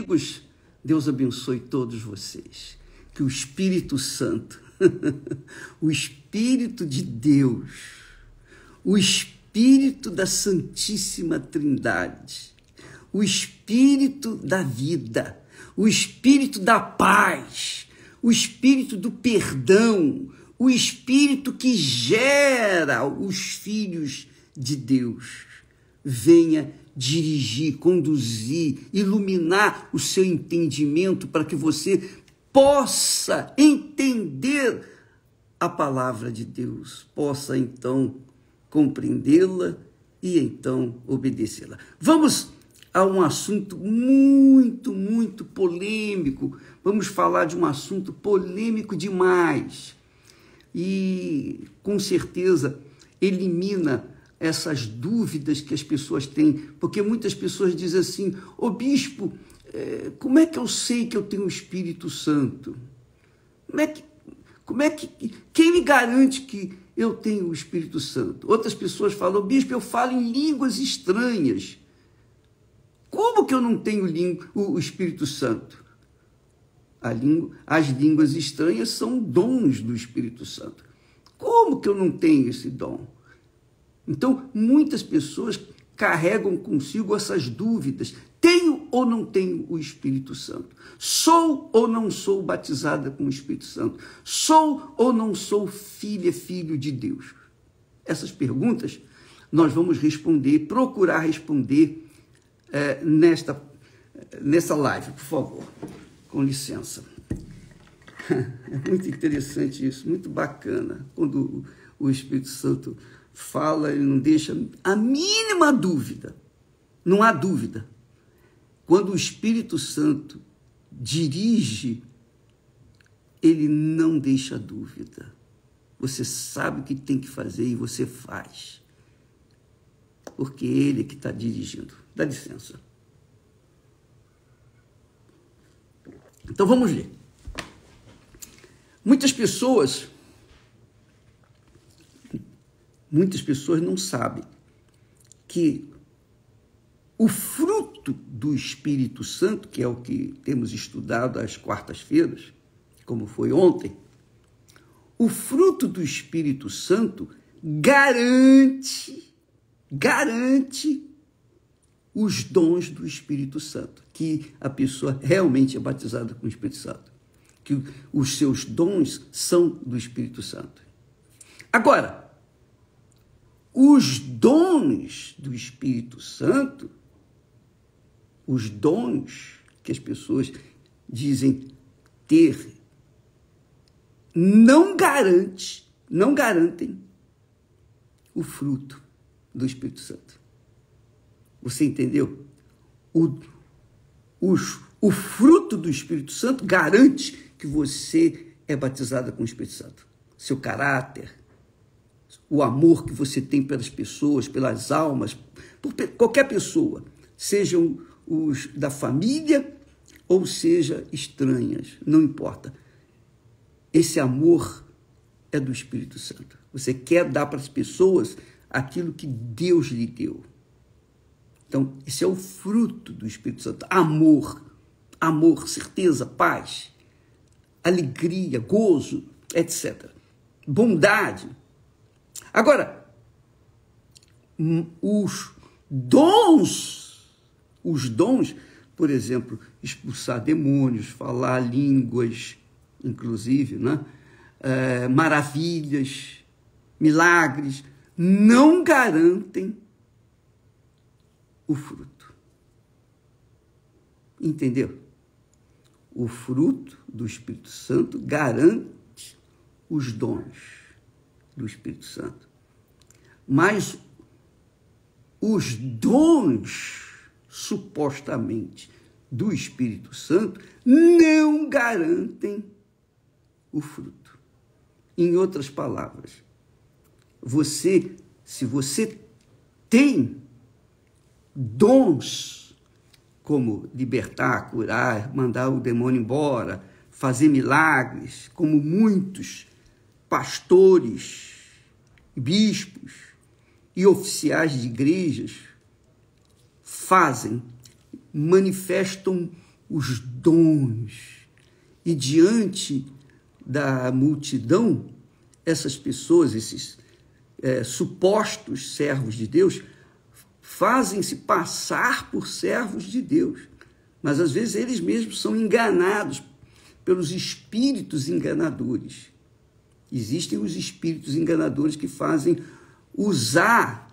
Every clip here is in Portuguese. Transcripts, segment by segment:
amigos, Deus abençoe todos vocês. Que o Espírito Santo, o Espírito de Deus, o Espírito da Santíssima Trindade, o Espírito da vida, o Espírito da paz, o Espírito do perdão, o Espírito que gera os filhos de Deus, venha dirigir, conduzir, iluminar o seu entendimento para que você possa entender a palavra de Deus, possa então compreendê-la e então obedecê-la. Vamos a um assunto muito polêmico. Vamos falar de um assunto polêmico demais e com certeza elimina essas dúvidas que as pessoas têm, porque muitas pessoas dizem assim: ô bispo, como é que eu sei que eu tenho o Espírito Santo? Quem me garante que eu tenho o Espírito Santo? Outras pessoas falam: bispo, eu falo em línguas estranhas. Como que eu não tenho o Espírito Santo? As línguas estranhas são dons do Espírito Santo. Como que eu não tenho esse dom? Então, muitas pessoas carregam consigo essas dúvidas. Tenho ou não tenho o Espírito Santo? Sou ou não sou batizada com o Espírito Santo? Sou ou não sou filho de Deus? Essas perguntas nós vamos responder, procurar responder nessa live, por favor. Com licença. É muito interessante isso, muito bacana. Quando o Espírito Santo fala, ele não deixa a mínima dúvida. Não há dúvida. Quando o Espírito Santo dirige, ele não deixa dúvida. Você sabe o que tem que fazer e você faz. Porque ele que está dirigindo. Dá licença. Então vamos ler. Muitas pessoas não sabem que o fruto do Espírito Santo, que é o que temos estudado às quartas-feiras, como foi ontem, o fruto do Espírito Santo garante os dons do Espírito Santo, que a pessoa realmente é batizada com o Espírito Santo, que os seus dons são do Espírito Santo. Agora, os dons do Espírito Santo, os dons que as pessoas dizem ter, não garantem o fruto do Espírito Santo. Você entendeu? O fruto do Espírito Santo garante que você é batizada com o Espírito Santo. Seu caráter, o amor que você tem pelas pessoas, pelas almas, por qualquer pessoa, sejam os da família ou seja estranhas, não importa. Esse amor é do Espírito Santo. Você quer dar para as pessoas aquilo que Deus lhe deu. Então, esse é o fruto do Espírito Santo. Amor, certeza, paz, alegria, gozo, etc. Bondade. Agora, os dons, por exemplo, expulsar demônios, falar línguas, inclusive, né? Maravilhas, milagres, não garantem o fruto. Entendeu? O fruto do Espírito Santo garante os dons do Espírito Santo. Mas os dons, supostamente, do Espírito Santo não garantem o fruto. Em outras palavras, se você tem dons como libertar, curar, mandar o demônio embora, fazer milagres, como muitos pastores, bispos e oficiais de igrejas fazem, manifestam os dons. E diante da multidão, essas pessoas, esses supostos servos de Deus, fazem-se passar por servos de Deus. Mas às vezes eles mesmos são enganados pelos espíritos enganadores. Existem os espíritos enganadores que fazem usar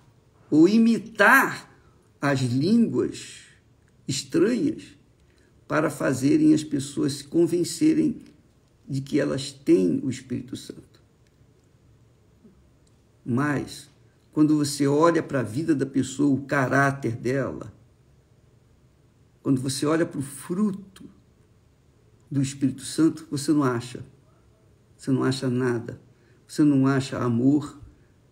ou imitar as línguas estranhas para fazerem as pessoas se convencerem de que elas têm o Espírito Santo. Mas, quando você olha para a vida da pessoa, o caráter dela, quando você olha para o fruto do Espírito Santo, você não acha nada. Você não acha amor,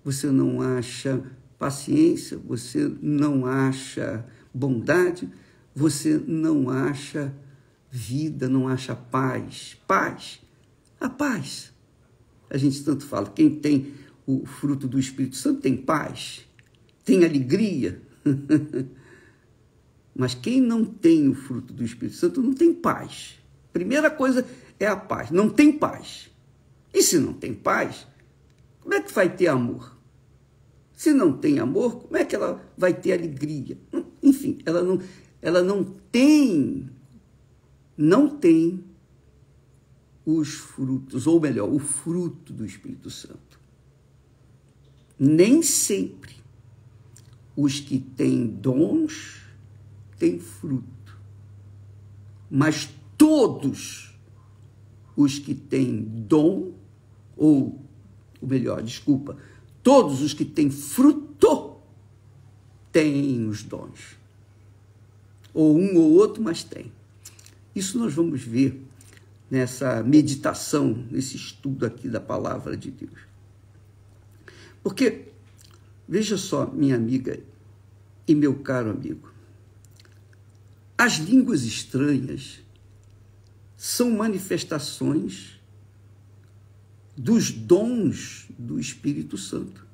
você não acha paciência, você não acha bondade, você não acha vida, não acha paz. Paz. A paz. A gente tanto fala, quem tem o fruto do Espírito Santo tem paz, tem alegria. Mas quem não tem o fruto do Espírito Santo não tem paz. Primeira coisa é a paz. Não tem paz. E se não tem paz, como é que vai ter amor? Se não tem amor, como é que ela vai ter alegria? Enfim, ela não tem os frutos, ou melhor, o fruto do Espírito Santo. Nem sempre os que têm dons têm fruto, mas todos os que têm dom, todos os que têm fruto têm os dons. Ou um ou outro, mas tem. Isso nós vamos ver nessa meditação, nesse estudo aqui da palavra de Deus. Porque, veja só, minha amiga e meu caro amigo, as línguas estranhas são manifestações dos dons do Espírito Santo.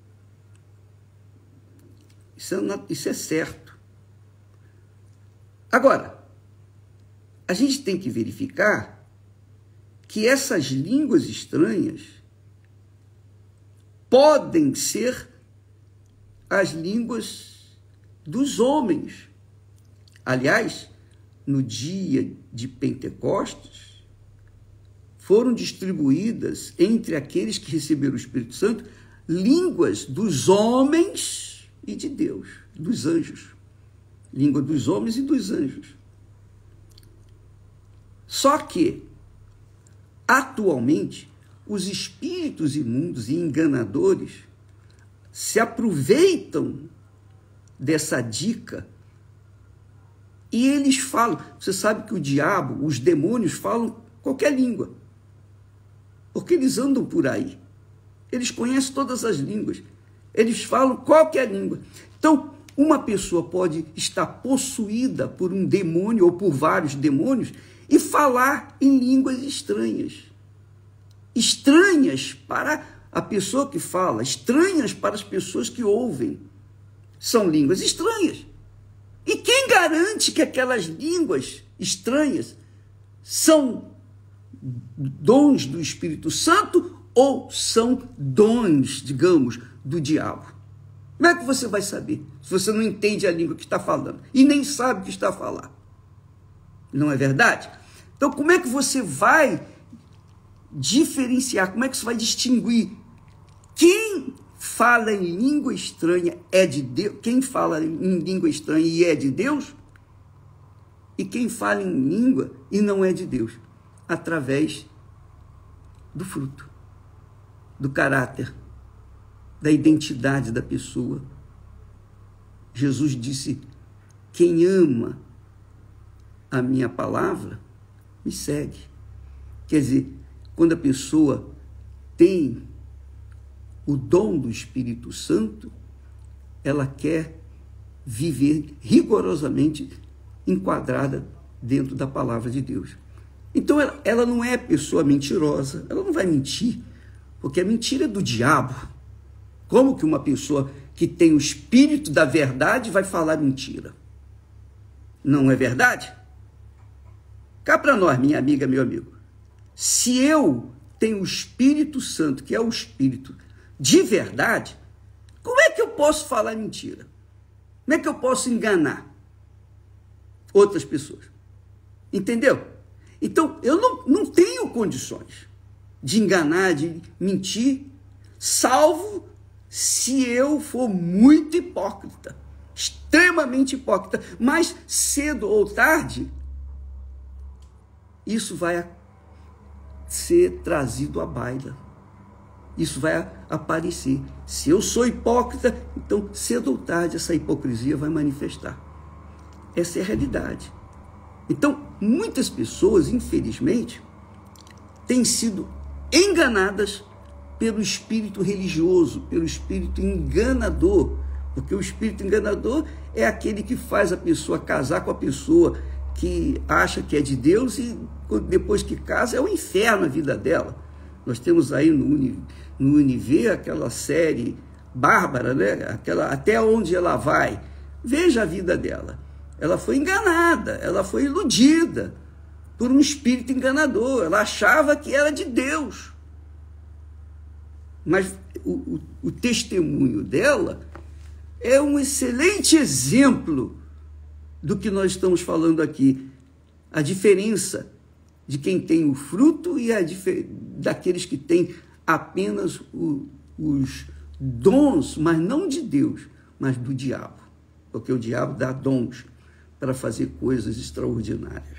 Isso é certo. Agora, a gente tem que verificar que essas línguas estranhas podem ser as línguas dos homens. Aliás, no dia de Pentecostes, foram distribuídas entre aqueles que receberam o Espírito Santo línguas dos homens e de Deus, dos anjos. Língua dos homens e dos anjos. Só que, atualmente, os espíritos imundos e enganadores se aproveitam dessa dica e eles falam. Você sabe que o diabo, os demônios falam qualquer língua, porque eles andam por aí. Eles conhecem todas as línguas. Eles falam qualquer língua. Então, uma pessoa pode estar possuída por um demônio ou por vários demônios e falar em línguas estranhas. Estranhas para a pessoa que fala, estranhas para as pessoas que ouvem. São línguas estranhas. E quem garante que aquelas línguas estranhas são dons do Espírito Santo ou são dons, digamos, do diabo? Como é que você vai saber se você não entende a língua que está falando e nem sabe o que está a falar? Não é verdade? Então, como é que você vai diferenciar, como é que você vai distinguir quem fala em língua estranha é de Deus, quem fala em língua estranha e é de Deus, e quem fala em língua e não é de Deus? Através do fruto, do caráter, da identidade da pessoa. Jesus disse: quem ama a minha palavra, me segue. Quer dizer, quando a pessoa tem o dom do Espírito Santo, ela quer viver rigorosamente enquadrada dentro da palavra de Deus. Então, ela não é pessoa mentirosa, ela não vai mentir, porque a mentira é do diabo. Como que uma pessoa que tem o Espírito da verdade vai falar mentira? Não é verdade? Cá para nós, minha amiga, meu amigo. Se eu tenho o Espírito Santo, que é o Espírito de verdade, como é que eu posso falar mentira? Como é que eu posso enganar outras pessoas? Entendeu? Então, eu não tenho condições de enganar, de mentir, salvo se eu for muito hipócrita, extremamente hipócrita. Mas, cedo ou tarde, isso vai ser trazido à baila. Isso vai aparecer. Se eu sou hipócrita, então, cedo ou tarde, essa hipocrisia vai manifestar. Essa é a realidade. Então, muitas pessoas, infelizmente, têm sido enganadas pelo espírito religioso, pelo espírito enganador, porque o espírito enganador é aquele que faz a pessoa casar com a pessoa que acha que é de Deus e depois que casa é o inferno a vida dela. Nós temos aí no Univer aquela série Bárbara, né? Até onde ela vai. Veja a vida dela. Ela foi enganada, ela foi iludida por um espírito enganador. Ela achava que era de Deus. Mas o testemunho dela é um excelente exemplo do que nós estamos falando aqui. A diferença de quem tem o fruto e daqueles que têm apenas os dons, mas não de Deus, mas do diabo. Porque o diabo dá dons para fazer coisas extraordinárias.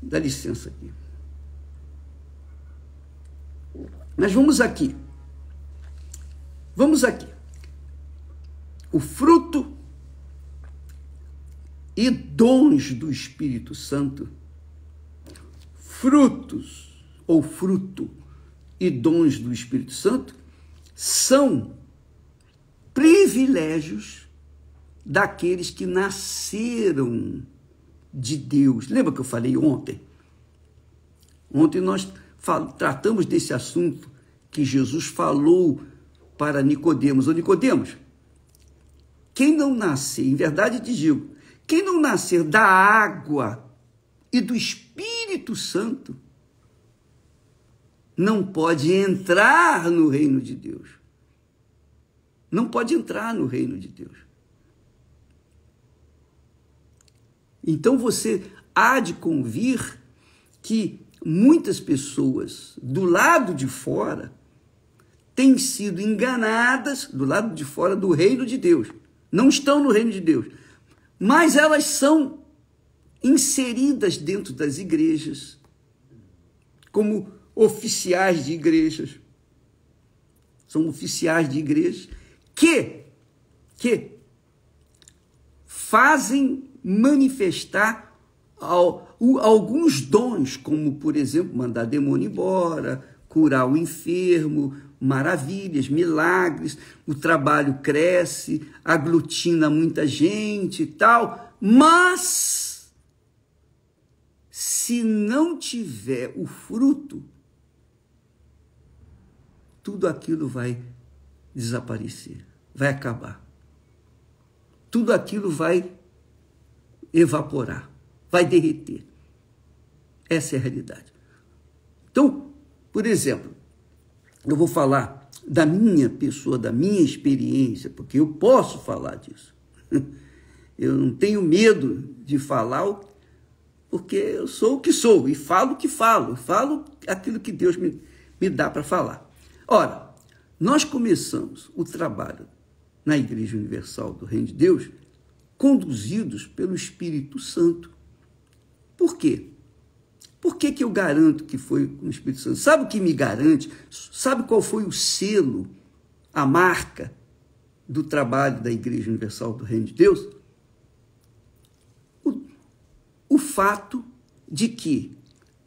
Dá licença aqui. Mas vamos aqui. Vamos aqui. O fruto e dons do Espírito Santo, frutos ou fruto e dons do Espírito Santo, são privilégios daqueles que nasceram de Deus. Lembra que eu falei ontem? Ontem nós tratamos desse assunto que Jesus falou para Nicodemos. Ô Nicodemos, quem não nascer, em verdade te digo, quem não nascer da água e do Espírito Santo, não pode entrar no reino de Deus. Não pode entrar no reino de Deus. Então você há de convir que muitas pessoas do lado de fora têm sido enganadas do lado de fora do reino de Deus. Não estão no reino de Deus, mas elas são inseridas dentro das igrejas como oficiais de igrejas. São oficiais de igrejas que fazem manifestar alguns dons, como, por exemplo, mandar demônio embora, curar o enfermo, maravilhas, milagres, o trabalho cresce, aglutina muita gente e tal, mas se não tiver o fruto, tudo aquilo vai desaparecer, vai acabar. Tudo aquilo vai evaporar, vai derreter. Essa é a realidade. Então, por exemplo, eu vou falar da minha pessoa, da minha experiência, porque eu posso falar disso. Eu não tenho medo de falar, porque eu sou o que sou, e falo o que falo aquilo que Deus me dá para falar. Ora, nós começamos o trabalho na Igreja Universal do Reino de Deus, conduzidos pelo Espírito Santo. Por quê? Por que eu garanto que foi com o Espírito Santo? Sabe o que me garante? Sabe qual foi o selo, a marca do trabalho da Igreja Universal do Reino de Deus? O fato de que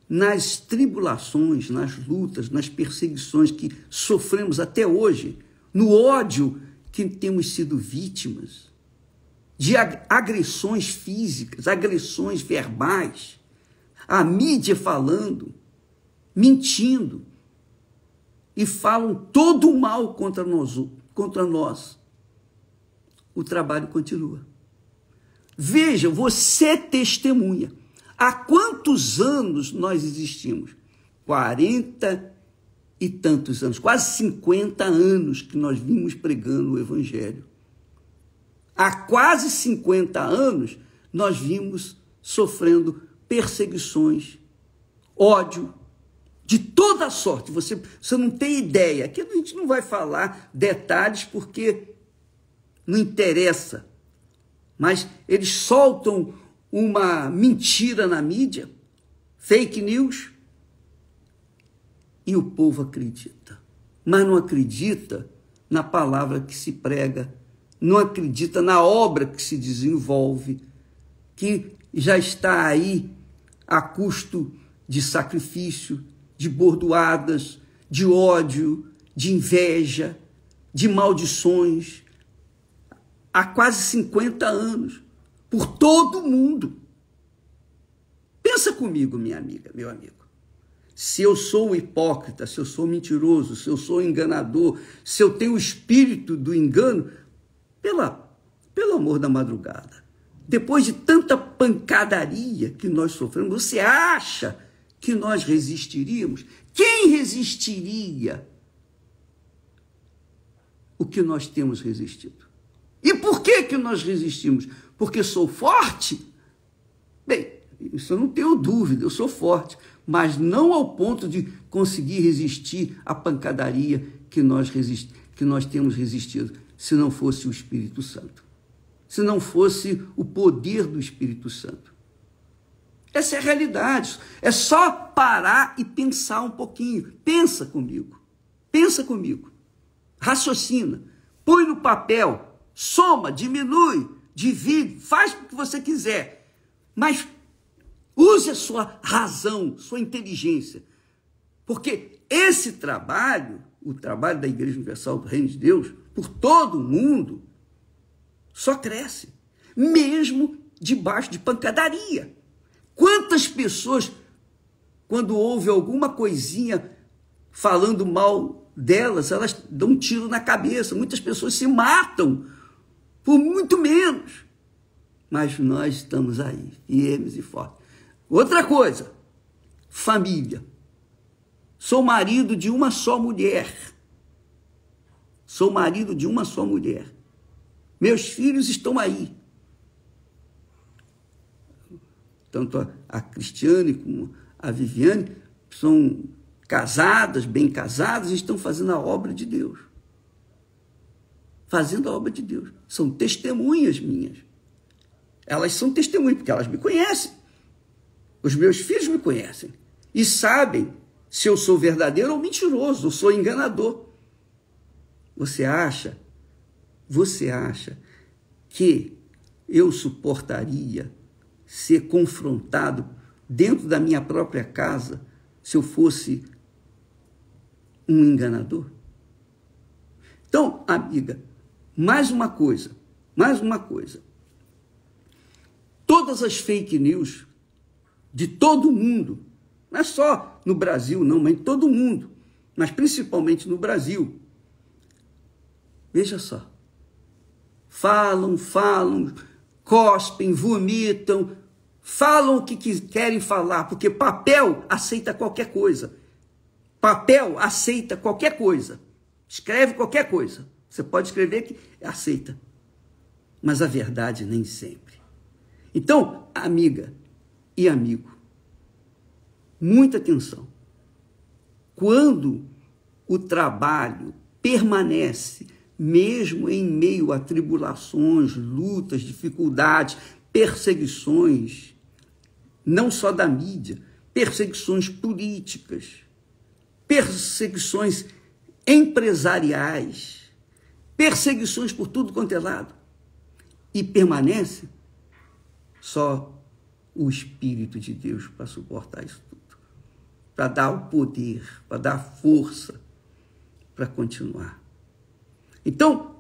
nas tribulações, nas lutas, nas perseguições que sofremos até hoje, no ódio que temos sido vítimas, de agressões físicas, agressões verbais, a mídia falando, mentindo, e falam todo o mal contra nós. O trabalho continua. Veja, você testemunha. Há quantos anos nós existimos? 40 e tantos anos, quase 50 anos que nós vimos pregando o Evangelho. Há quase 50 anos nós vimos sofrendo perseguições, ódio, de toda sorte. Você não tem ideia. Aqui a gente não vai falar detalhes porque não interessa. Mas eles soltam uma mentira na mídia, fake news, e o povo acredita. Mas não acredita na palavra que se prega, não acredita na obra que se desenvolve, que já está aí a custo de sacrifício, de bordoadas, de ódio, de inveja, de maldições, há quase 50 anos, por todo o mundo. Pensa comigo, minha amiga, meu amigo. Se eu sou hipócrita, se eu sou mentiroso, se eu sou enganador, se eu tenho o espírito do engano, pelo amor da madrugada, depois de tanta pancadaria que nós sofremos, você acha que nós resistiríamos? Quem resistiria o que nós temos resistido? E por que nós resistimos? Porque sou forte? Bem, isso eu não tenho dúvida, eu sou forte, mas não ao ponto de conseguir resistir à pancadaria que nós temos resistido, se não fosse o Espírito Santo, se não fosse o poder do Espírito Santo. Essa é a realidade. É só parar e pensar um pouquinho. Pensa comigo, raciocina, põe no papel, soma, diminui, divide, faz o que você quiser, mas use a sua razão, sua inteligência, porque esse trabalho, o trabalho da Igreja Universal do Reino de Deus, por todo o mundo, só cresce, mesmo debaixo de pancadaria. Quantas pessoas, quando houve alguma coisinha falando mal delas, elas dão um tiro na cabeça, muitas pessoas se matam por muito menos, mas nós estamos aí, firmes e fortes. Outra coisa, família. Sou marido de uma só mulher. Meus filhos estão aí. Tanto a Cristiane como a Viviane são casadas, bem casadas, e estão fazendo a obra de Deus. São testemunhas minhas. Elas são testemunhas, porque elas me conhecem. Os meus filhos me conhecem e sabem se eu sou verdadeiro ou mentiroso, ou sou enganador. Você acha que eu suportaria ser confrontado dentro da minha própria casa se eu fosse um enganador? Então, amiga, mais uma coisa. Todas as fake news de todo mundo, não é só no Brasil, não, mas em todo mundo, mas principalmente no Brasil. Veja só. Falam, cospem, vomitam, falam o que querem falar, porque papel aceita qualquer coisa. Escreve qualquer coisa. Você pode escrever que aceita. Mas a verdade nem sempre. Então, amiga e amigo, muita atenção. Quando o trabalho permanece, mesmo em meio a tribulações, lutas, dificuldades, perseguições, não só da mídia, perseguições políticas, perseguições empresariais, perseguições por tudo quanto é lado, e permanece só o Espírito de Deus para suportar isso tudo, para dar o poder, para dar força para continuar. Então,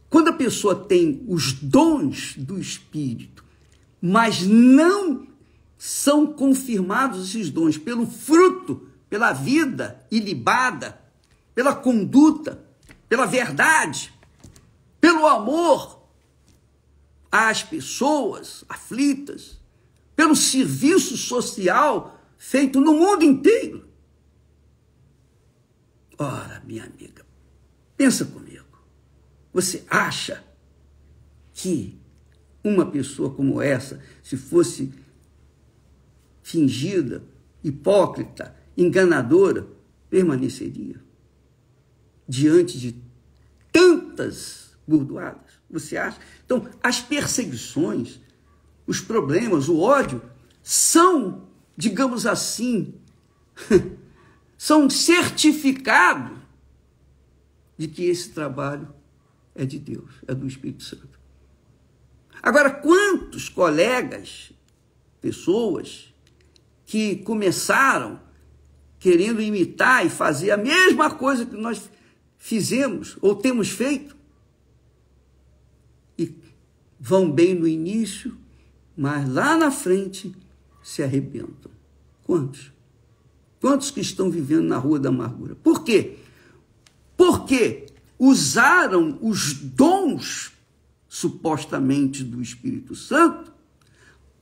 quando a pessoa tem os dons do Espírito, mas não são confirmados esses dons pelo fruto, pela vida ilibada, pela conduta, pela verdade, pelo amor às pessoas aflitas, pelo serviço social feito no mundo inteiro. Ora, minha amiga, pensa comigo. Você acha que uma pessoa como essa, se fosse fingida, hipócrita, enganadora, permaneceria diante de tantas burdoadas? Você acha? Então, as perseguições, os problemas, o ódio, são, digamos assim, são um certificado de que esse trabalho é de Deus, é do Espírito Santo. Agora, quantos colegas, pessoas que começaram querendo imitar e fazer a mesma coisa que nós fizemos ou temos feito, e vão bem no início, mas lá na frente se arrebentam. Quantos? Quantos que estão vivendo na rua da amargura? Por quê? Porque usaram os dons, supostamente, do Espírito Santo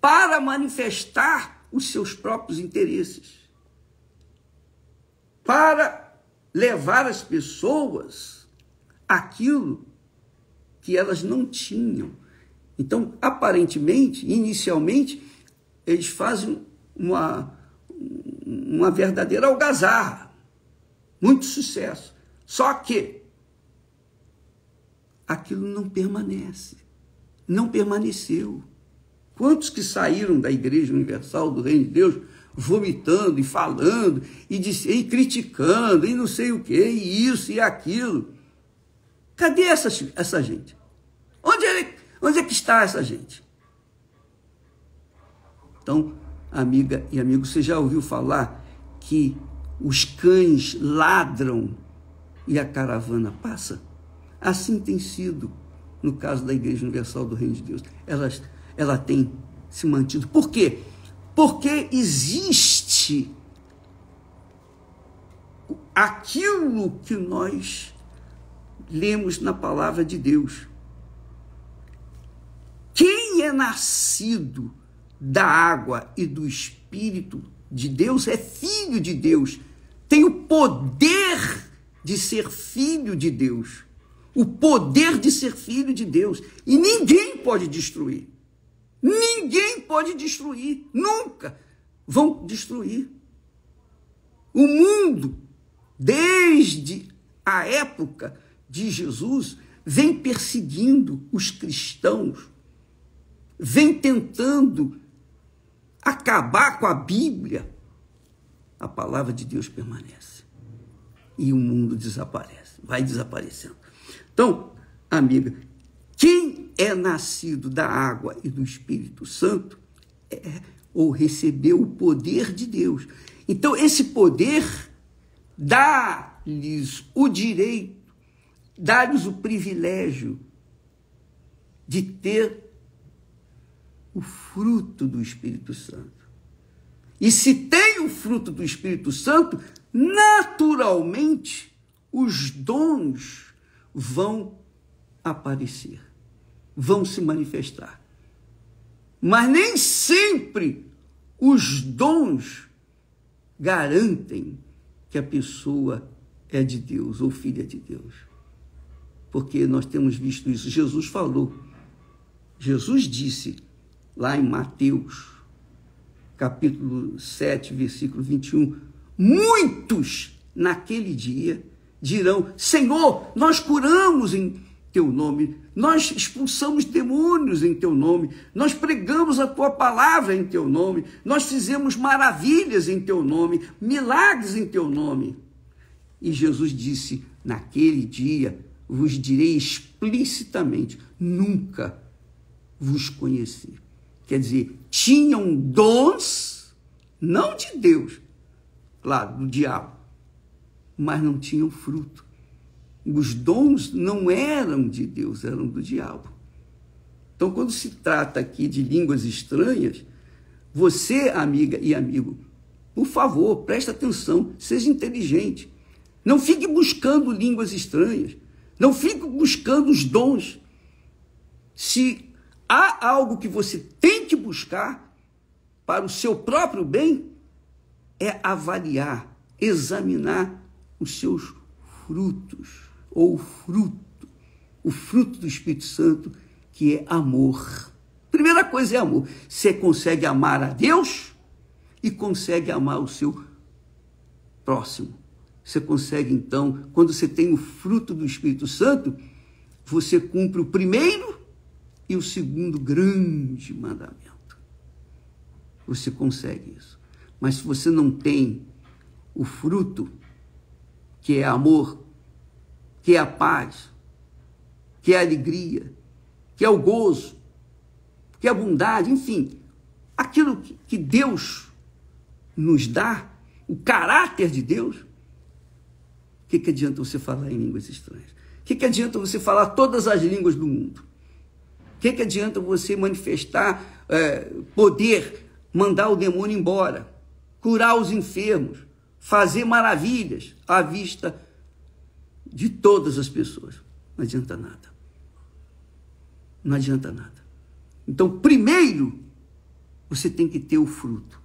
para manifestar os seus próprios interesses, para levar as pessoas aquilo que elas não tinham. Então, aparentemente, inicialmente, eles fazem uma verdadeira algazarra, muito sucesso. Só que aquilo não permanece, não permaneceu. Quantos que saíram da Igreja Universal do Reino de Deus vomitando e falando e criticando e não sei o quê, e isso e aquilo? Cadê essa gente? Onde é que está essa gente? Então, amiga e amigo, você já ouviu falar que os cães ladram e a caravana passa? Assim tem sido no caso da Igreja Universal do Reino de Deus. Ela tem se mantido. Por quê? Porque existe aquilo que nós lemos na palavra de Deus. Quem é nascido da água e do Espírito de Deus é filho de Deus, tem o poder de ser filho de Deus, o poder de ser filho de Deus, e ninguém pode destruir, nunca vão destruir. O mundo, desde a época de Jesus, vem perseguindo os cristãos, vem tentando acabar com a Bíblia. A palavra de Deus permanece e o mundo desaparece, vai desaparecendo. Então, amiga, quem é nascido da água e do Espírito Santo ou recebeu o poder de Deus. Então, esse poder dá-lhes o direito, dá-lhes o privilégio de ter o fruto do Espírito Santo. E se tem o fruto do Espírito Santo, naturalmente os dons vão aparecer, vão se manifestar. Mas nem sempre os dons garantem que a pessoa é de Deus ou filha de Deus. Porque nós temos visto isso. Jesus falou. Jesus disse lá em Mateus, capítulo 7, versículo 21, muitos naquele dia dirão: Senhor, nós curamos em teu nome, nós expulsamos demônios em teu nome, nós pregamos a tua palavra em teu nome, nós fizemos maravilhas em teu nome, milagres em teu nome. E Jesus disse: naquele dia vos direi explicitamente, nunca vos conheci. Quer dizer, tinham dons, não de Deus, claro, do diabo, mas não tinham fruto. Os dons não eram de Deus, eram do diabo. Então, quando se trata aqui de línguas estranhas, você, amiga e amigo, por favor, preste atenção, seja inteligente. Não fique buscando línguas estranhas. Não fique buscando os dons. Se há algo que você tem que buscar, para o seu próprio bem, é avaliar, examinar os seus frutos, ou o fruto do Espírito Santo, que é amor. Primeira coisa é amor. Você consegue amar a Deus e consegue amar o seu próximo. Você consegue, então, quando você tem o fruto do Espírito Santo, você cumpre o primeiro e o segundo grande mandamento. Você consegue isso. Mas se você não tem o fruto, que é amor, que é a paz, que é a alegria, que é o gozo, que é a bondade, enfim, aquilo que Deus nos dá, o caráter de Deus, o que adianta você falar em línguas estranhas? O que adianta você falar todas as línguas do mundo? O que adianta você manifestar poder, mandar o demônio embora, curar os enfermos, fazer maravilhas à vista de todas as pessoas? Não adianta nada. Não adianta nada. Então, primeiro, você tem que ter o fruto.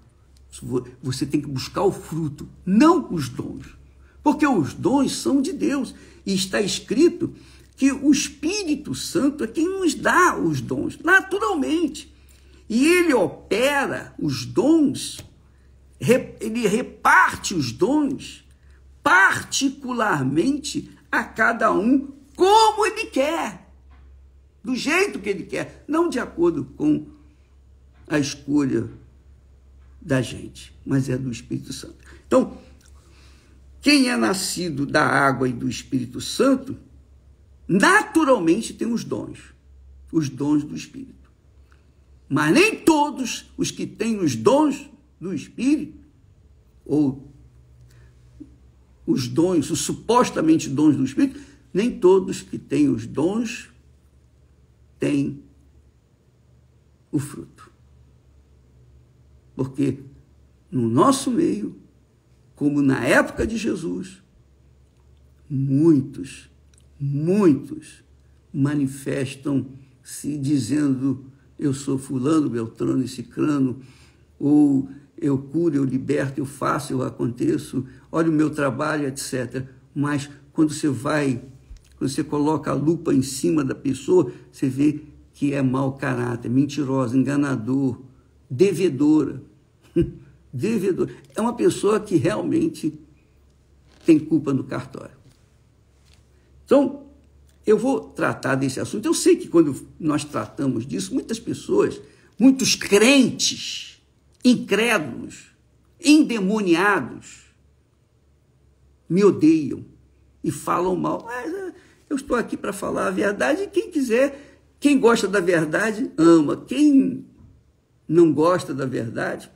Você tem que buscar o fruto, não os dons. Porque os dons são de Deus. E está escrito que o Espírito Santo é quem nos dá os dons, naturalmente. E ele opera os dons, ele reparte os dons, particularmente a cada um, como ele quer, do jeito que ele quer, não de acordo com a escolha da gente, mas é do Espírito Santo. Então, quem é nascido da água e do Espírito Santo, naturalmente tem os dons do Espírito. Mas nem todos os que têm os dons do Espírito, ou os dons, os supostamente dons do Espírito, nem todos que têm os dons têm o fruto. Porque no nosso meio, como na época de Jesus, muitos manifestam-se dizendo: eu sou fulano, beltrano e cicrano, ou eu curo, eu liberto, eu faço, eu aconteço, olha o meu trabalho, etc. Mas quando você coloca a lupa em cima da pessoa, você vê que é mau caráter, mentirosa, enganador, devedora. Devedor. É uma pessoa que realmente tem culpa no cartório. Então, eu vou tratar desse assunto. Eu sei que quando nós tratamos disso, muitas pessoas, muitos crentes, incrédulos, endemoniados, me odeiam e falam mal. Mas eu estou aqui para falar a verdade e quem quiser, quem gosta da verdade, ama. Quem não gosta da verdade,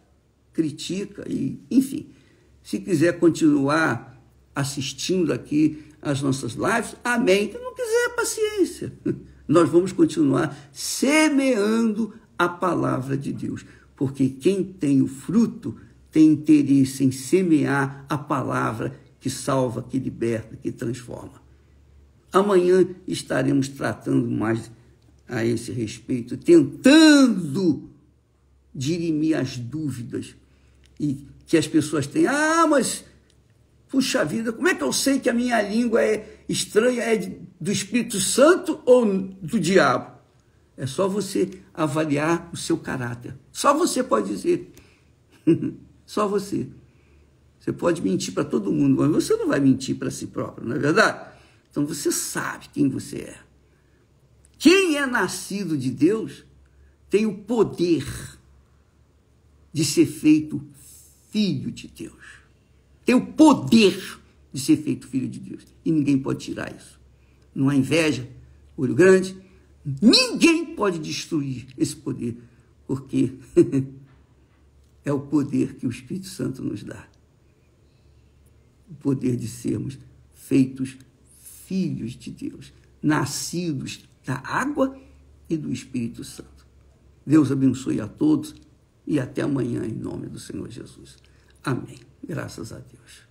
critica e, enfim, se quiser continuar assistindo aqui as nossas lives, amém. Quem não quiser, paciência. Nós vamos continuar semeando a palavra de Deus, porque quem tem o fruto tem interesse em semear a palavra que salva, que liberta, que transforma. Amanhã estaremos tratando mais a esse respeito, tentando dirimir as dúvidas e que as pessoas têm. Mas, puxa vida, como é que eu sei que a minha língua é estranha, é do Espírito Santo ou do diabo? É só você avaliar o seu caráter. Só você pode dizer. Só você. Você pode mentir para todo mundo, mas você não vai mentir para si próprio, não é verdade? Então você sabe quem você é. Quem é nascido de Deus tem o poder de ser feito filho de Deus. Tem o poder de ser feito filho de Deus. E ninguém pode tirar isso. Não há inveja, olho grande. Ninguém pode destruir esse poder, porque é o poder que o Espírito Santo nos dá. O poder de sermos feitos filhos de Deus, nascidos da água e do Espírito Santo. Deus abençoe a todos e até amanhã, em nome do Senhor Jesus. Amém. Graças a Deus.